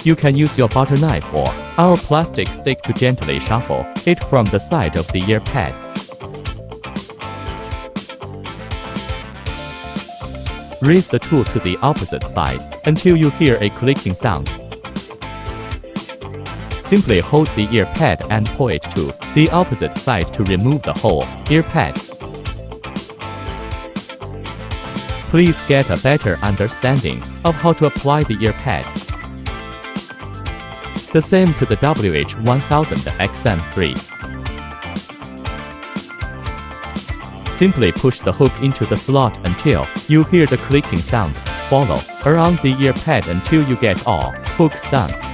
you can use your butter knife or our plastic stick to gently shuffle it from the side of the earpad. Raise the tool to the opposite side until you hear a clicking sound. Simply hold the earpad and pull it to the opposite side to remove the whole earpad. Please get a better understanding of how to apply the earpad. The same to the SOULWIT. Simply push the hook into the slot until you hear the clicking sound. Follow around the earpad until you get all hooks done.